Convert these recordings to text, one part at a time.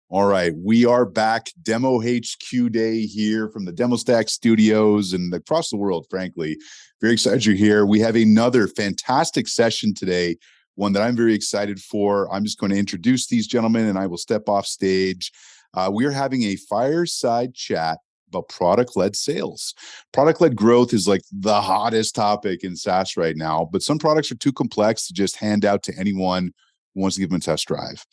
All right, we are back. Demo HQ Day here from the Demostack studios and across the world, frankly. Very excited you're here. We have another fantastic session today, one that I'm very excited for. I'm just going to introduce these gentlemen and I will step off stage. We are having a fireside chat about product-led sales. Product-led growth is like the hottest topic in SaaS right now, but some products are too complex to just hand out to anyone who wants to give them a test drive.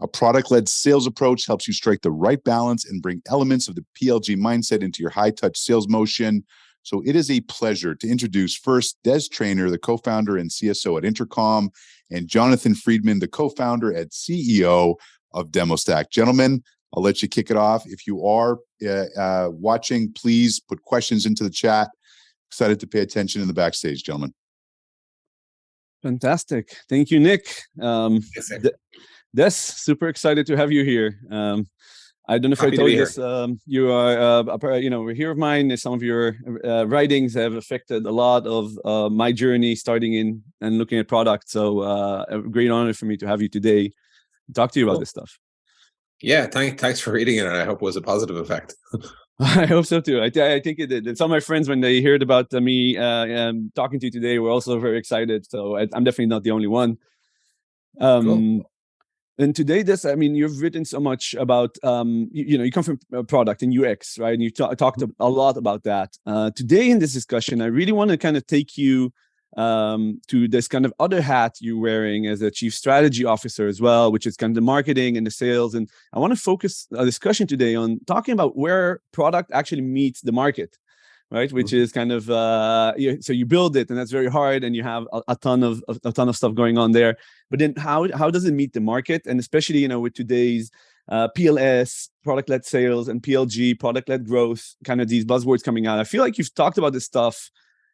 A product-led sales approach helps you strike the right balance and bring elements of the PLG mindset into your high-touch sales motion. So it is a pleasure to introduce first Des Traynor, the co-founder and CSO at Intercom, and Jonathan Friedman, the co-founder and CEO of Demostack. Gentlemen, I'll let you kick it off. If you are watching, please put questions into the chat. Excited to pay attention in the backstage, gentlemen. Fantastic. Thank you, Nick. Des, super excited to have you here. I don't know if I told you this. You are a hero of mine. Some of your writings have affected a lot of my journey starting in and looking at products. So a great honor for me to have you today. Talk to you about this stuff. Yeah, thanks for reading it. And I hope it was a positive effect. I hope so too. I think it did. Some of my friends, when they heard about me talking to you today, were also very excited. So I'm definitely not the only one. Cool. And today, you've written so much about, you come from product and UX, right? And you talked a lot about that. Today in this discussion, I really want to kind of take you to this kind of other hat you're wearing as a chief strategy officer as well, which is kind of the marketing and the sales. And I want to focus a discussion today on talking about where product actually meets the market, right? Which is kind of so you build it, and that's very hard, and you have a ton of stuff going on there. But then how does it meet the market? And especially with today's PLS, product-led sales, and PLG, product-led growth, kind of these buzzwords coming out. I feel like you've talked about this stuff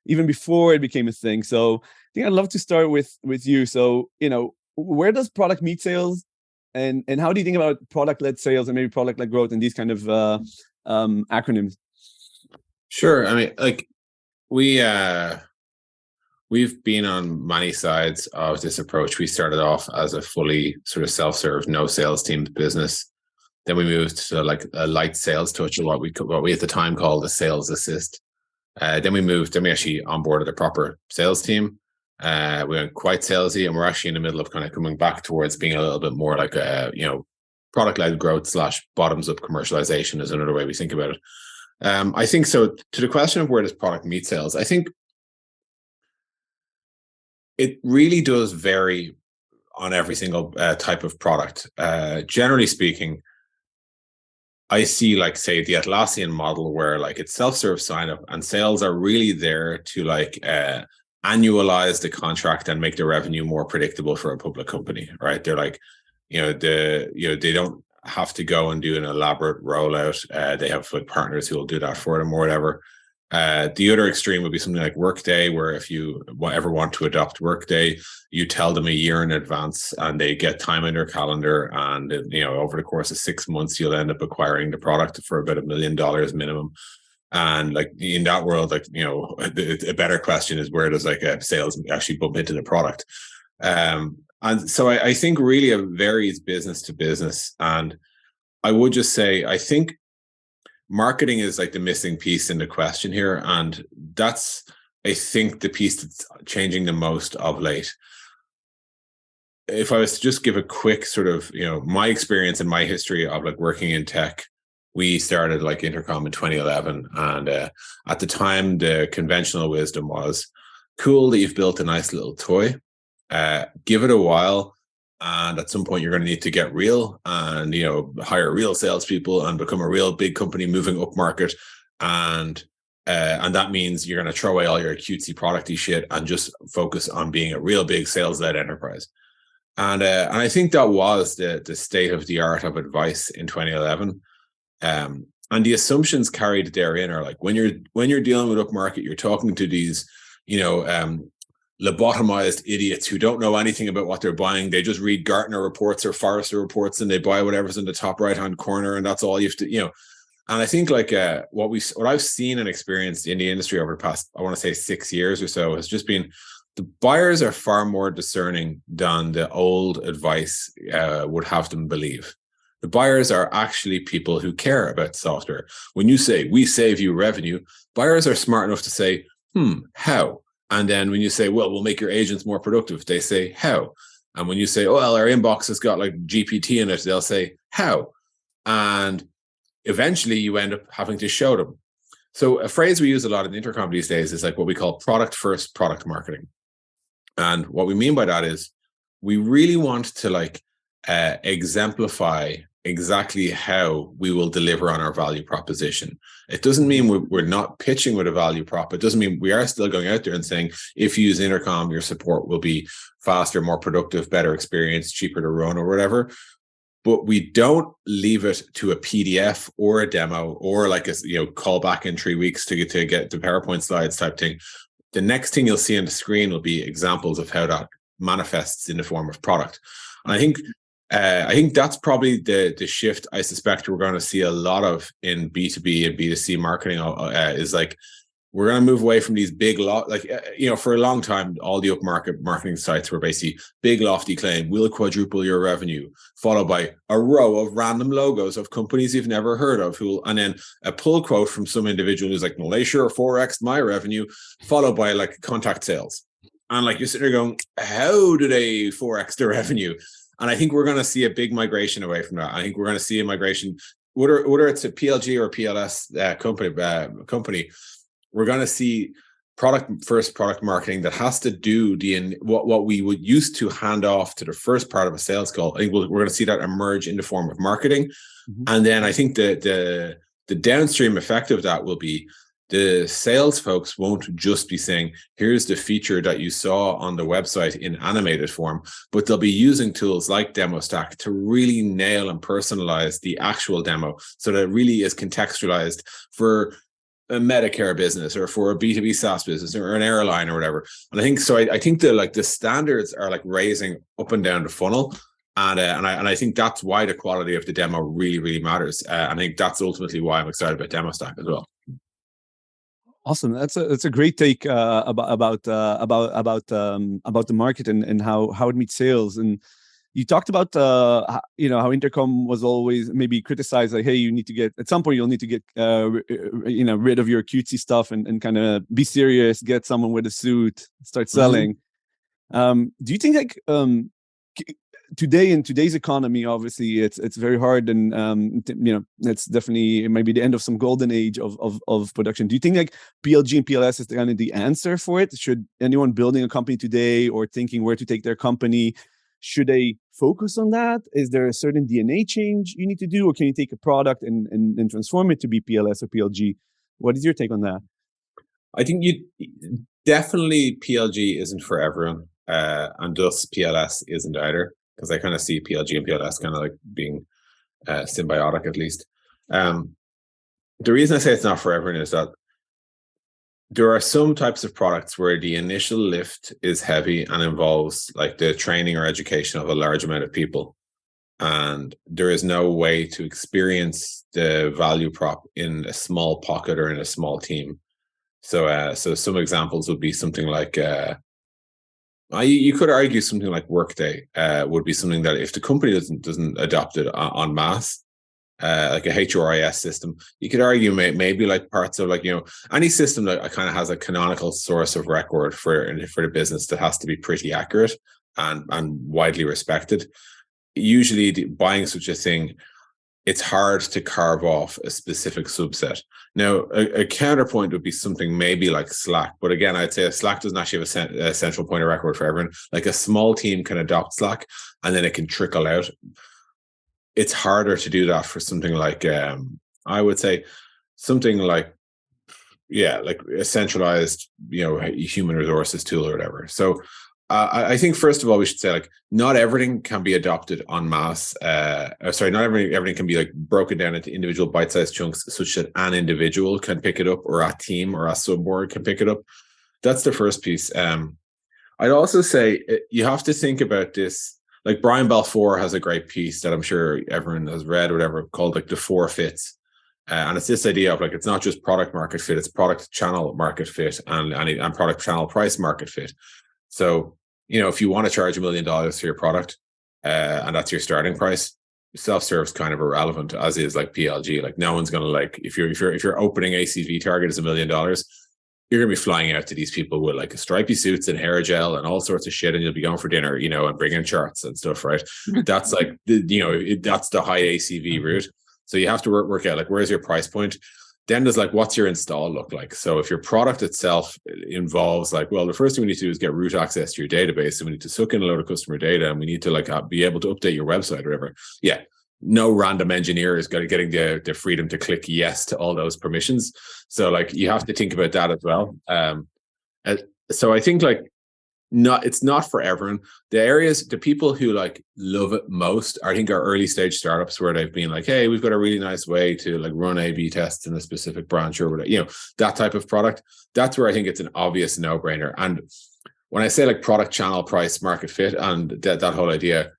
even before it became a thing. So I think I'd love to start with you. So where does product meet sales, and how do you think about product-led sales and maybe product-led growth and these kind of acronyms? Sure. I mean, like we've been on many sides of this approach. We started off as a fully sort of self-serve, no sales team business. Then we moved to like a light sales touch, or what we at the time called a sales assist. Then we actually onboarded a proper sales team. We went quite salesy, and we're actually in the middle of kind of coming back towards being a little bit more like a product-led growth / bottoms-up commercialization is another way we think about it. I think so. To the question of where does product meet sales, I think it really does vary on every single type of product. Generally speaking, I see, like, say, the Atlassian model where like it's self-serve sign-up and sales are really there to like annualize the contract and make the revenue more predictable for a public company, right? They're like, they don't have to go and do an elaborate rollout. They have like partners who will do that for them or whatever. The other extreme would be something like Workday, where if you ever want to adopt Workday, you tell them a year in advance and they get time in their calendar. And, over the course of 6 months, you'll end up acquiring the product for about $1 million minimum. And like in that world, like, a better question is, where does like a sales actually bump into the product? And so I think really it varies business to business. And I would just say, I think marketing is like the missing piece in the question here. And that's, I think, the piece that's changing the most of late. If I was to just give a quick sort of, my experience and my history of like working in tech, we started like Intercom in 2011. And at the time, the conventional wisdom was, cool that you've built a nice little toy. Give it a while, and at some point you're going to need to get real and hire real salespeople and become a real big company moving up market, and that means you're going to throw away all your cutesy producty shit and just focus on being a real big sales-led enterprise. And I think that was the state of the art of advice in 2011. And the assumptions carried therein are like, when you're dealing with up market, you're talking to these lobotomized idiots who don't know anything about what they're buying. They just read Gartner reports or Forrester reports and they buy whatever's in the top right hand corner, and that's all you have to, And I think like what I've seen and experienced in the industry over the past, I want to say 6 years or so, has just been the buyers are far more discerning than the old advice would have them believe. The buyers are actually people who care about software. When you say, we save you revenue, buyers are smart enough to say, how? And then when you say, well, we'll make your agents more productive, they say, how? And when you say, oh, well, our inbox has got like GPT in it, they'll say, how? And eventually you end up having to show them. So a phrase we use a lot in Intercom these days is like what we call product first product marketing. And what we mean by that is we really want to like exemplify exactly how we will deliver on our value proposition. It doesn't mean we're not pitching with a value prop. It doesn't mean we are still going out there and saying, if you use Intercom, your support will be faster, more productive, better experience, cheaper to run or whatever. But we don't leave it to a PDF or a demo or like a call back in 3 weeks to get the PowerPoint slides type thing. The next thing you'll see on the screen will be examples of how that manifests in the form of product. And I think that's probably the shift I suspect we're going to see a lot of in B2B and B2C marketing is like, we're going to move away from these big, for a long time, all the upmarket marketing sites were basically big, lofty claim, we'll quadruple your revenue, followed by a row of random logos of companies you've never heard of, and then a pull quote from some individual who's like, well, they sure 4x my revenue, followed by like contact sales. And like you're sitting there going, how do they 4x their revenue? And I think we're going to see a big migration away from that. I think we're going to see a migration, whether it's a PLG or PLS company, we're going to see product marketing that has to do what we would used to hand off to the first part of a sales call. I think we're going to see that emerge in the form of marketing. Mm-hmm. And then I think the downstream effect of that will be the sales folks won't just be saying, here's the feature that you saw on the website in animated form, but they'll be using tools like Demostack to really nail and personalize the actual demo so that it really is contextualized for a Medicare business or for a B2B SaaS business or an airline or whatever. And I think so. I think the standards are like raising up and down the funnel. And I think that's why the quality of the demo really, really matters. I think that's ultimately why I'm excited about Demostack as well. Awesome. That's a great take about the market and how it meets sales. And you talked about how Intercom was always maybe criticized, like, hey, you need to get at some point you'll need to get rid of your cutesy stuff and kind of be serious, get someone with a suit, start selling. Mm-hmm. Do you think like today in today's economy, obviously it's very hard, and it's definitely maybe the end of some golden age of production. Do you think like PLG and PLS is kind of the answer for it? Should anyone building a company today or thinking where to take their company, should they focus on that? Is there a certain DNA change you need to do, or can you take a product and transform it to be PLS or PLG? What is your take on that? I think definitely PLG isn't for everyone, and thus PLS isn't either. Because I kind of see PLG and PLS kind of like being symbiotic, at least. The reason I say it's not for everyone is that there are some types of products where the initial lift is heavy and involves like the training or education of a large amount of people. And there is no way to experience the value prop in a small pocket or in a small team. So some examples would be something like... you could argue something like Workday would be something that if the company doesn't adopt it en masse, like a HRIS system, you could argue maybe like parts of any system that kind of has a canonical source of record for the business that has to be pretty accurate and widely respected. Usually buying such a thing, it's hard to carve off a specific subset. Now, a counterpoint would be something maybe like Slack. But again, I'd say Slack doesn't actually have a central point of record for everyone. Like a small team can adopt Slack and then it can trickle out. It's harder to do that for something like, I would say something like, like a centralized, human resources tool or whatever. So I think, first of all, we should say, like, not everything can be adopted en masse. Not everything can be like broken down into individual bite-sized chunks such that an individual can pick it up or a team or a subboard can pick it up. That's the first piece. I'd also say you have to think about this. Like Brian Balfour has a great piece that I'm sure everyone has read or whatever, called like the 4 fits. And it's this idea of like, it's not just product market fit, it's product channel market fit and product channel price market fit. So, if you want to charge $1 million for your product and that's your starting price, self-serve is kind of irrelevant, as is like PLG. Like no one's gonna like if your opening ACV target is $1 million, you're gonna be flying out to these people with like stripy suits and hair gel and all sorts of shit, and you'll be going for dinner, and bringing charts and stuff, right? That's like that's the high ACV route. So you have to work out like where's your price point. Then there's like, what's your install look like? So if your product itself involves like, well, the first thing we need to do is get root access to your database. And we need to suck in a load of customer data, and we need to like be able to update your website or whatever. Yeah. No random engineer is getting the freedom to click yes to all those permissions. So like, you have to think about that as well. So I think like, it's not for everyone. The people who like love it most, I think, are early stage startups where they've been like, hey, we've got a really nice way to like run A/B tests in a specific branch or whatever, that type of product. That's where I think it's an obvious no-brainer. And when I say like product, channel, price, market fit, and that whole idea,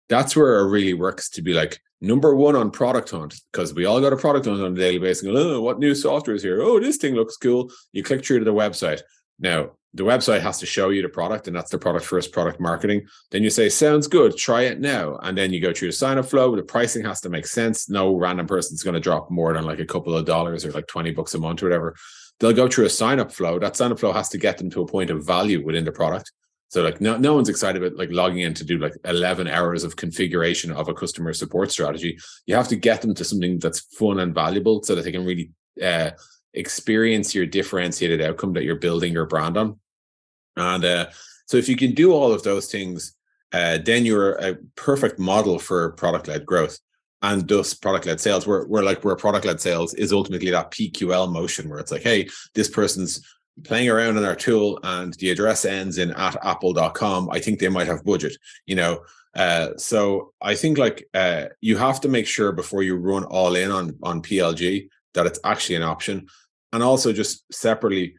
that's where it really works to be like number one on product hunt, because we all got a product hunt on a daily basis and go, oh, what new software is here? Oh, this thing looks cool. You click through to the website. Now, the website has to show you the product, and that's the product first, product marketing. Then you say, sounds good, try it now. And then you go through the sign-up flow. The pricing has to make sense. No random person's going to drop more than like a couple of dollars or like $20 a month or whatever. They'll go through a sign-up flow. That sign-up flow has to get them to a point of value within the product. So like no one's excited about like logging in to do like 11 hours of configuration of a customer support strategy. You have to get them to something that's fun and valuable so that they can really experience your differentiated outcome that you're building your brand on. And so if you can do all of those things, then you're a perfect model for product-led growth and thus product-led sales, where product-led sales is ultimately that PQL motion where it's like, hey, this person's playing around in our tool and the address ends in @apple.com. I think they might have budget, so I think like you have to make sure before you run all in on PLG that it's actually an option. And also just separately,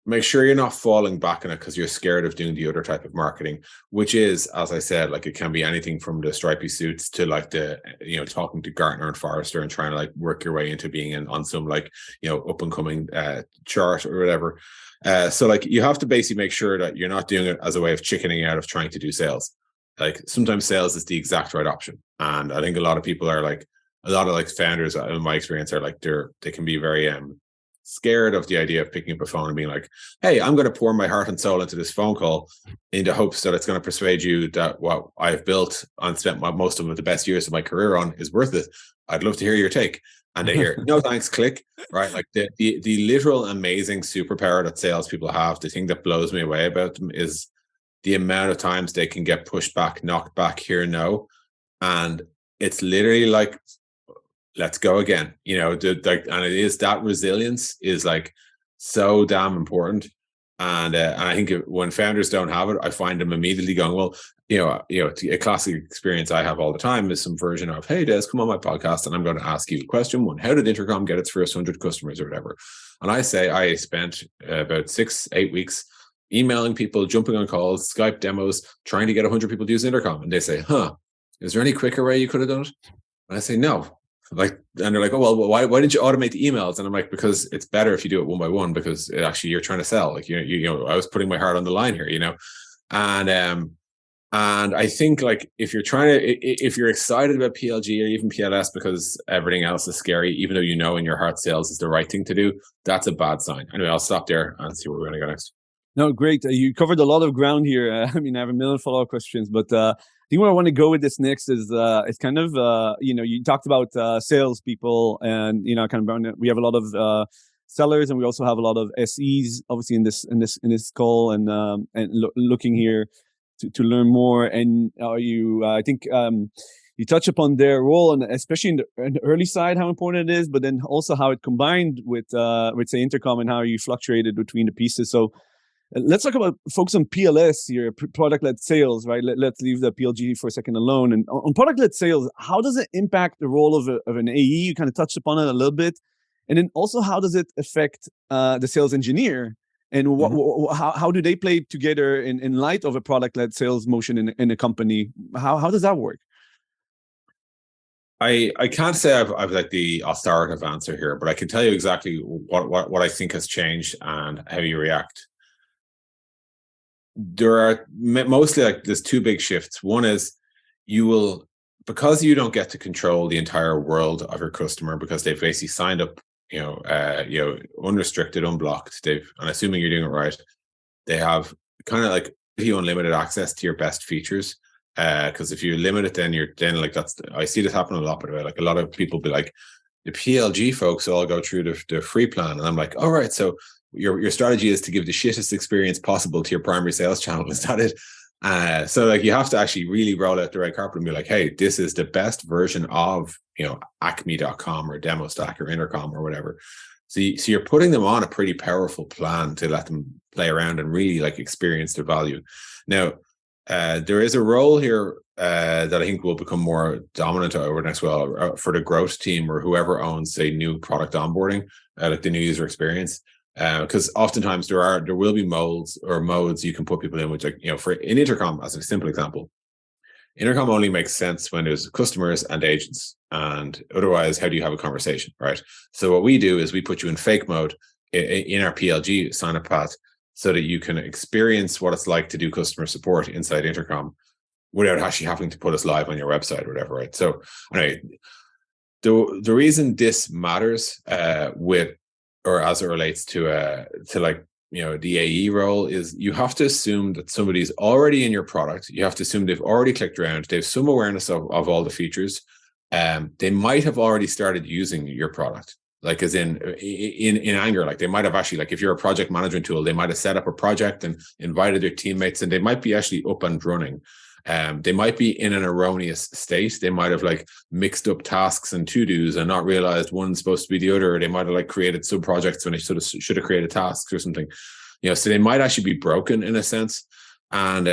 make sure you're not falling back on it because you're scared of doing the other type of marketing, which is, as I said, like it can be anything from the stripy suits to like the, talking to Gartner and Forrester and trying to like work your way into being on some like, up and coming chart or whatever. So like you have to basically make sure that you're not doing it as a way of chickening out of trying to do sales. Like sometimes sales is the exact right option. And I think a lot of people are like, a lot of like founders in my experience are like, they can be very, scared of the idea of picking up a phone and being like, hey, I'm going to pour my heart and soul into this phone call in the hopes that it's going to persuade you that what I've built and spent most of the best years of my career on is worth it. I'd love to hear your take. And they hear, no thanks, click, right? Like the literal amazing superpower that salespeople have, the thing that blows me away about them is the amount of times they can get pushed back, knocked back, hear no. And it's literally like, let's go again, and it is that resilience is like so damn important. And I think when founders don't have it, I find them immediately going, well, a classic experience I have all the time is some version of, hey, Des, come on my podcast and I'm going to ask you question one. How did Intercom get its first 100 customers or whatever? And I say I spent about 6-8 weeks emailing people, jumping on calls, Skype demos, trying to get 100 people to use Intercom. And they say, is there any quicker way you could have done it? And I say, no. Like, and they're like, oh, well, why didn't you automate the emails? And I'm like, because it's better if you do it one by one, because actually you're trying to sell. Like, I was putting my heart on the line here, and I think like if you're excited about PLG or even PLS because everything else is scary, even though in your heart sales is the right thing to do, that's a bad sign. Anyway, I'll stop there and see where we're going to go next. No, great. You covered a lot of ground here. I have a million follow-up questions, but I think where I want to go with this next is it's kind of you talked about salespeople, and kind of we have a lot of sellers, and we also have a lot of SEs, obviously in this call, and looking here to learn more. And I think you touch upon their role, and especially in the early side, how important it is, but then also how it combined with say Intercom and how you fluctuated between the pieces. So let's talk about focus on PLS here, product-led sales, right? Let's leave the PLG for a second alone. And on product-led sales, how does it impact the role of an AE? You kind of touched upon it a little bit. And then also, how does it affect the sales engineer? And how do they play together in light of a product-led sales motion in a company? How does that work? I can't say I've like the authoritative answer here, but I can tell you exactly what I think has changed and how you react. There are mostly like there's two big shifts. One is you will because you don't get to control the entire world of your customer, because they've basically signed up, unrestricted, unblocked. And assuming you're doing it right, they have kind of like you unlimited access to your best features. Because if you limit it, then like I see this happen a lot. But like a lot of people be like, the PLG folks all go through the free plan, and I'm like, all right, so your strategy is to give the shittest experience possible to your primary sales channel. Is that it? So like you have to actually really roll out the red carpet and be like, hey, this is the best version of acme.com or Demostack or Intercom or whatever. So you're putting them on a pretty powerful plan to let them play around and really like experience the value. Now, there is a role here that I think will become more dominant over the next while for the growth team or whoever owns, say, new product onboarding, like the new user experience. Because oftentimes there will be modes you can put people in, which, like, in Intercom, as a simple example, Intercom only makes sense when there's customers and agents, and otherwise, how do you have a conversation, right? So what we do is we put you in fake mode in our PLG sign up path, so that you can experience what it's like to do customer support inside Intercom without actually having to put us live on your website or whatever, right? So anyway, the reason this matters as it relates to like, the AE role is you have to assume that somebody's already in your product. You have to assume they've already clicked around. They have some awareness of all the features. They might have already started using your product, like as in anger. Like they might have actually, like if you're a project management tool, they might have set up a project and invited their teammates, and they might be actually up and running. They might be in an erroneous state. They might have like mixed up tasks and to-dos and not realized one's supposed to be the other. Or they might have like created sub-projects when they should have created tasks or something. So they might actually be broken in a sense. And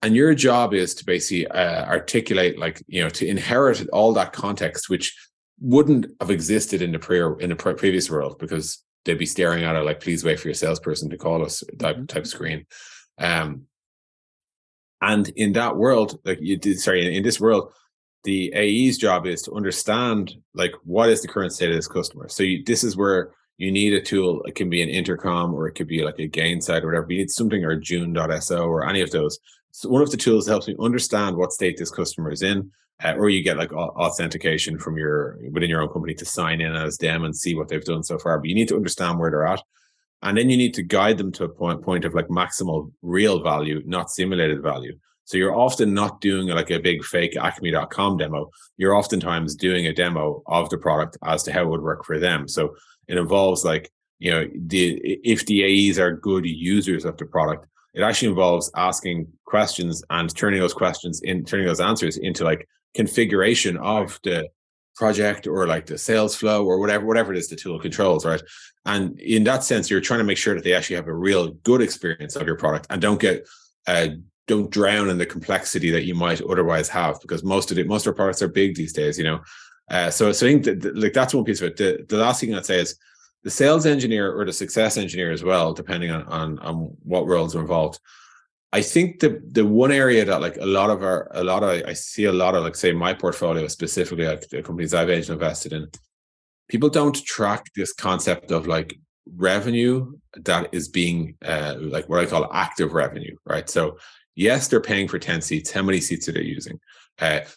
your job is to basically articulate, like, to inherit all that context, which wouldn't have existed in the previous world, because they'd be staring at it like, please wait for your salesperson to call us type screen. And in that world, in this world, the AE's job is to understand, like, what is the current state of this customer. So this is where you need a tool. It can be an Intercom, or it could be like a Gainside or whatever. You need something, or June.so or any of those. So one of the tools helps me understand what state this customer is in, or you get like authentication from within your own company to sign in as them and see what they've done so far. But you need to understand where they're at. And then you need to guide them to a point of like maximal real value, not simulated value. So you're often not doing like a big fake acme.com demo. You're oftentimes doing a demo of the product as to how it would work for them. So it involves, like, if the AEs are good users of the product, it actually involves asking questions and turning those answers into like configuration of the project, or like the sales flow, or whatever it is the tool controls, right? And in that sense, you're trying to make sure that they actually have a real good experience of your product, and don't drown in the complexity that you might otherwise have, because most of our products are big these days, So I think that that's one piece of it. The last thing I'd say is the sales engineer or the success engineer as well, depending on what roles are involved. I think the one area that, like, I see a lot of, like, say, my portfolio, specifically like the companies I've aged invested in, people don't track this concept of like revenue that is being like what I call active revenue, right? So yes, they're paying for 10 seats. How many seats are they using?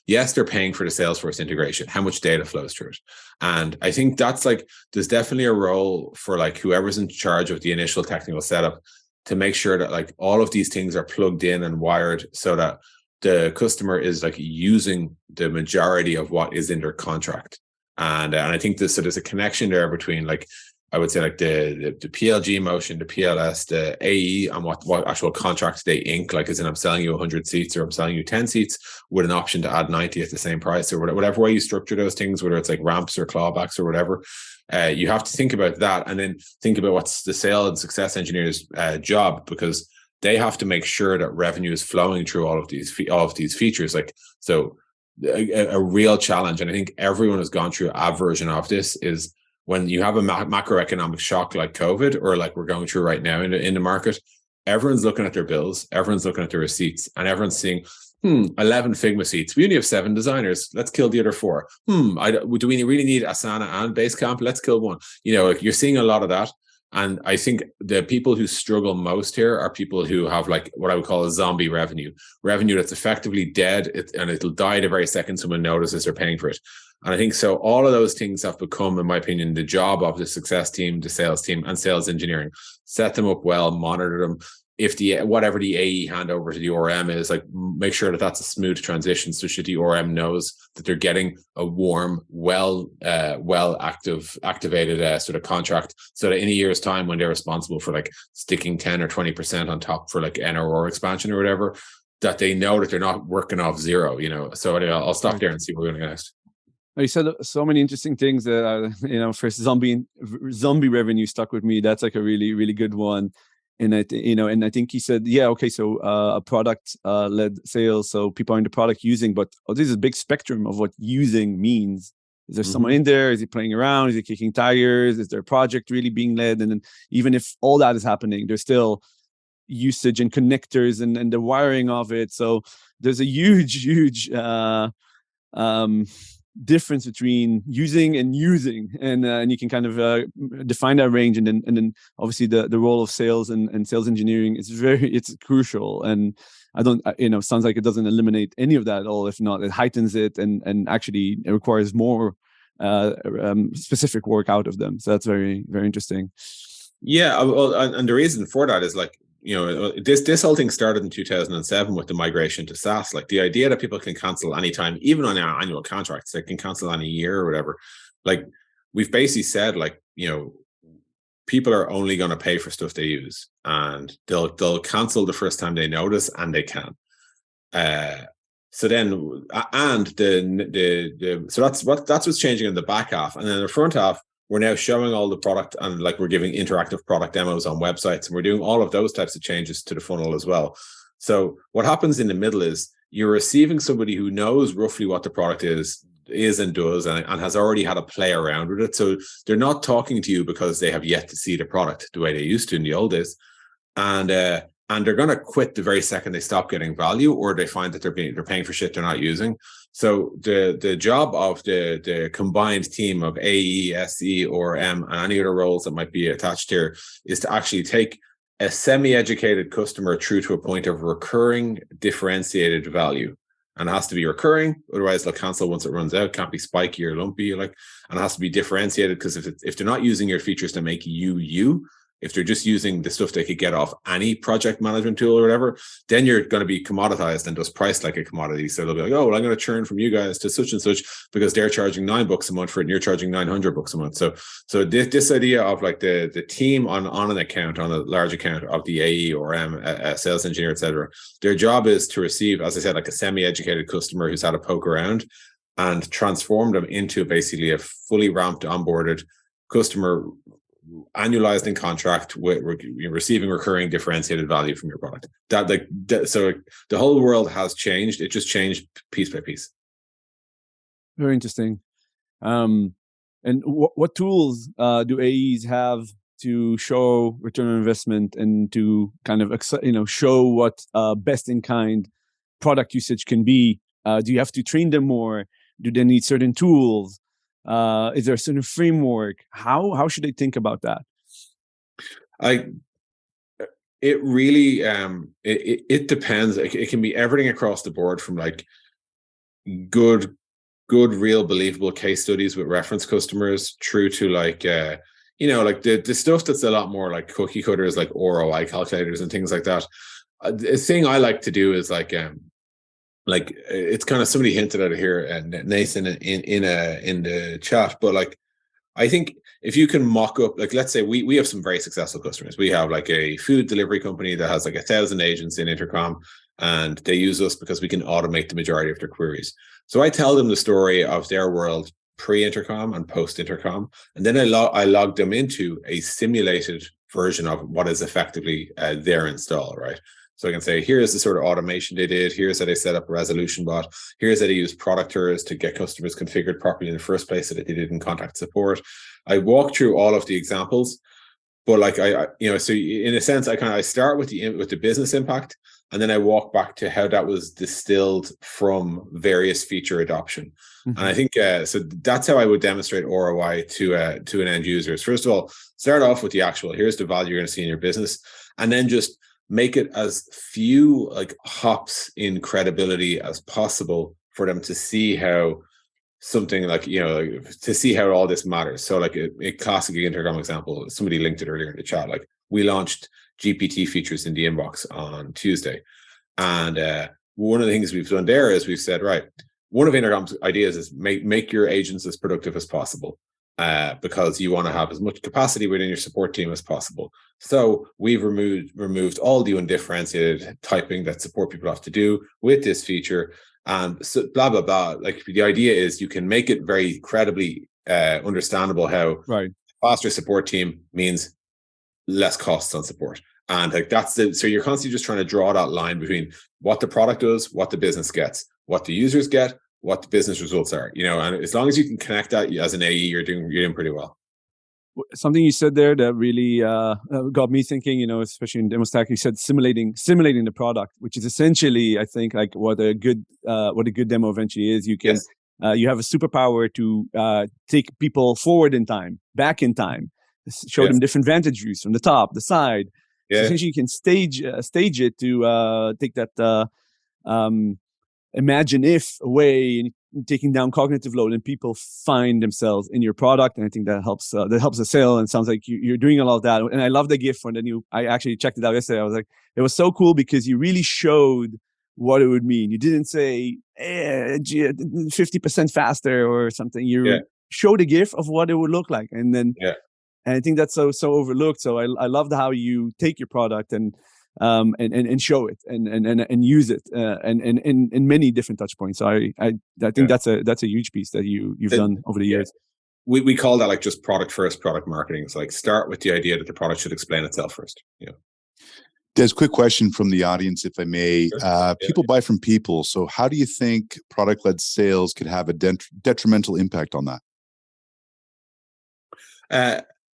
Yes, they're paying for the Salesforce integration. How much data flows through it? And I think that's like, there's definitely a role for like whoever's in charge of the initial technical setup to make sure that like all of these things are plugged in and wired so that the customer is like using the majority of what is in their contract. And I think there's a connection there between, like, I would say, like the PLG motion, the PLS, the AE, and what actual contracts they ink. Like, as in, I'm selling you 100 seats, or I'm selling you 10 seats with an option to add 90 at the same price, or whatever way you structure those things, whether it's like ramps or clawbacks or whatever. You have to think about that, and then think about what's the sales and success engineer's job, because they have to make sure that revenue is flowing through all of these features. Like, so a real challenge, and I think everyone has gone through a version of this, is when you have a macroeconomic shock like COVID, or like we're going through right now in the market, everyone's looking at their bills, everyone's looking at their receipts, and everyone's seeing, 11 Figma seats. We only have 7 designers. Let's kill the other 4. Do we really need Asana and Basecamp? Let's kill one. Like, you're seeing a lot of that. And I think the people who struggle most here are people who have like what I would call a zombie revenue that's effectively dead, and it'll die the very second someone notices they're paying for it. And I think so all of those things have become, in my opinion, the job of the success team, the sales team, and sales engineering. Set them up well, monitor them. If whatever the AE handover to the ORM is, like, make sure that that's a smooth transition, so that the ORM knows that they're getting a warm, activated sort of contract, so that in a year's time, when they're responsible for like sticking 10 or 20% on top for like NRR expansion or whatever, that they know that they're not working off zero. So anyway, I'll stop there and see where we're going to go next. You said so many interesting things that first zombie revenue stuck with me. That's like a really, really good one. And I think he said, yeah, okay, so a product led sales, so people are in the product using, but this is a big spectrum of what using means. Is there someone in there? Is he playing around? Is he kicking tires? Is there a project really being led? And then even if all that is happening, there's still usage and connectors and the wiring of it. So there's a huge difference between using and using, and you can kind of define that range, and then obviously the role of sales and sales engineering is it's crucial. And I don't sounds like it doesn't eliminate any of that at all. If not, it heightens it and actually it requires more specific work out of them. So that's very, very interesting. Yeah, well, and the reason for that is like, this whole thing started in 2007 with the migration to SaaS. Like the idea that people can cancel anytime, even on our annual contracts, they can cancel any year or whatever. Like we've basically said, like, people are only going to pay for stuff they use, and they'll cancel the first time they notice, and they can. So then, and so that's what's changing in the back half, and then the front half, we're now showing all the product, and like we're giving interactive product demos on websites, and we're doing all of those types of changes to the funnel as well. So what happens in the middle is you're receiving somebody who knows roughly what the product is and does, and has already had a play around with it. So they're not talking to you because they have yet to see the product the way they used to in the old days. And they're going to quit the very second they stop getting value, or they find that they're paying for shit they're not using. So the job of the combined team of AE, SE, or M, and any other roles that might be attached here is to actually take a semi-educated customer through to a point of recurring differentiated value. And it has to be recurring, otherwise they'll cancel once it runs out. It can't be spiky or lumpy, and it has to be differentiated, because if they're not using your features to make you, if they're just using the stuff they could get off any project management tool or whatever, then you're going to be commoditized and just priced like a commodity. So they'll be like, oh, well, I'm going to churn from you guys to such and such because they're charging $9 a month for it and you're charging $900 a month. So this idea of like the team on an account, on a large account of the AE or M, sales engineer, etc., their job is to receive, as I said, like a semi-educated customer who's had a poke around, and transform them into basically a fully ramped, onboarded customer, annualized in contract, with receiving recurring differentiated value from your product. So the whole world has changed. It just changed piece by piece. Very interesting. And what tools do AEs have to show return on investment and to kind of show what best in kind product usage can be? Do you have to train them more? Do they need certain tools? Is there a certain framework? How should they think about that? It really it depends. It can be everything across the board, from like good real believable case studies with reference customers through to like the stuff that's a lot more like cookie cutters, like ROI calculators and things like that. The thing I like to do is like it's kind of, somebody hinted at it here, and Nathan in the chat, but like I think if you can mock up, like let's say we have some very successful customers. We have like a food delivery company that has like 1,000 agents in Intercom, and they use us because we can automate the majority of their queries. So I tell them the story of their world pre-Intercom and post-Intercom, and then I log them into a simulated version of what is effectively their install, right? So I can say, here's the sort of automation they did. Here's how they set up a resolution bot. Here's how they use productors to get customers configured properly in the first place so that they didn't contact support. I walk through all of the examples, but like so in a sense, I start with the business impact, And then I walk back to how that was distilled from various feature adoption. And I think so that's how I would demonstrate ROI to an end user. First of all, start off with the actual, here's the value you're going to see in your business, and then just make it as few like hops in credibility as possible for them to see how something like, to see how all this matters. So like a classic Intercom example, somebody linked it earlier in the chat. Like we launched GPT features in the inbox on Tuesday. And one of the things we've done there is we've said, right, one of Intercom's ideas is make your agents as productive as possible. Because you want to have as much capacity within your support team as possible. So we've removed all the undifferentiated typing that support people have to do with this feature, and so blah blah blah. Like the idea is you can make it very credibly understandable how faster support team means less costs on support, and like so you're constantly just trying to draw that line between what the product does, what the business gets, what the users get, what the business results are, and as long as you can connect that as an AE, you're doing pretty well. Something you said there that really got me thinking, especially in Demostack, you said simulating the product, which is essentially, I think, like what a good demo eventually is. You can you have a superpower to take people forward in time, back in time, show them different vantage views from the top, the side. So essentially, you can stage it to take that imagine if away and taking down cognitive load, and people find themselves in your product. And I think that helps the sale. And it sounds like you're doing a lot of that. And I love the GIF when I actually checked it out yesterday. I was like, it was so cool because you really showed what it would mean. You didn't say 50% faster or something. You showed a GIF of what it would look like. And then, and I think that's so overlooked. So I loved how you take your product and show it and use it and in many different touch points. So I think that's a huge piece that you've done over the years. We call that like just product first, product marketing. It's like start with the idea that the product should explain itself first. Des, quick question from the audience, if I may. People buy from people. So how do you think product-led sales could have a detrimental impact on that?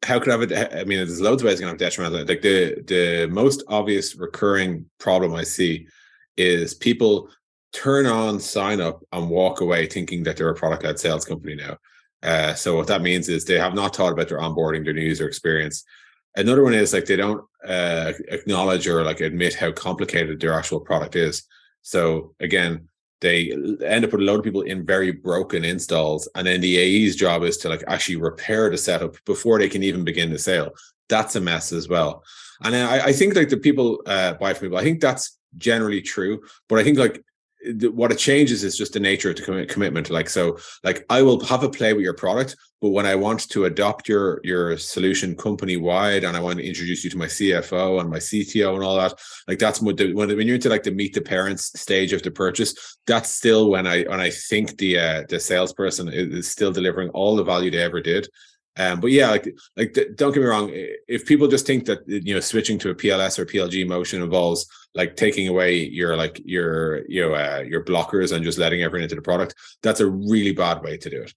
How could I have it? I mean, there's loads of ways it can have detrimental. Like the most obvious recurring problem I see is people turn on, sign up, and walk away thinking that they're a product-led sales company now. So what that means is they have not thought about their onboarding, their new user experience. Another one is like they don't acknowledge or like admit how complicated their actual product is. So again, they end up with a load of people in very broken installs, and then the AE's job is to like actually repair the setup before they can even begin the sale. That's a mess as well. And then I think like the people buy from people, I think that's generally true, but I think like what it changes is just the nature of the commitment. Like, so like I will have a play with your product, but when I want to adopt your solution company wide, and I want to introduce you to my CFO and my CTO and all that, like that's when you're into like the meet the parents stage of the purchase, that's still when I think the salesperson is still delivering all the value they ever did. But yeah, like don't get me wrong. If people just think that switching to a PLS or PLG motion involves like taking away your blockers and just letting everyone into the product, that's a really bad way to do it.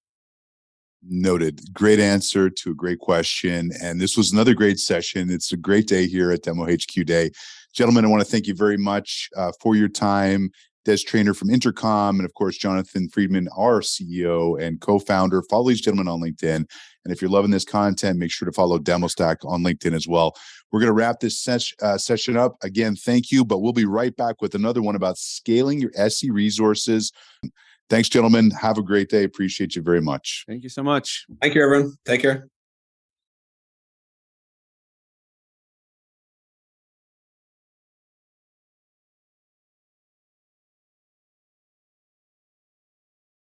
Noted. Great answer to a great question. And this was another great session. It's a great day here at Demo HQ Day. Gentlemen, I want to thank you very much for your time. Des Traynor from Intercom, and of course, Jonathan Friedman, our CEO and co-founder. Follow these gentlemen on LinkedIn. And if you're loving this content, make sure to follow Demostack on LinkedIn as well. We're going to wrap this session up. Again, thank you, but we'll be right back with another one about scaling your SE resources. Thanks, gentlemen. Have a great day. Appreciate you very much. Thank you so much. Thank you, everyone. Take care.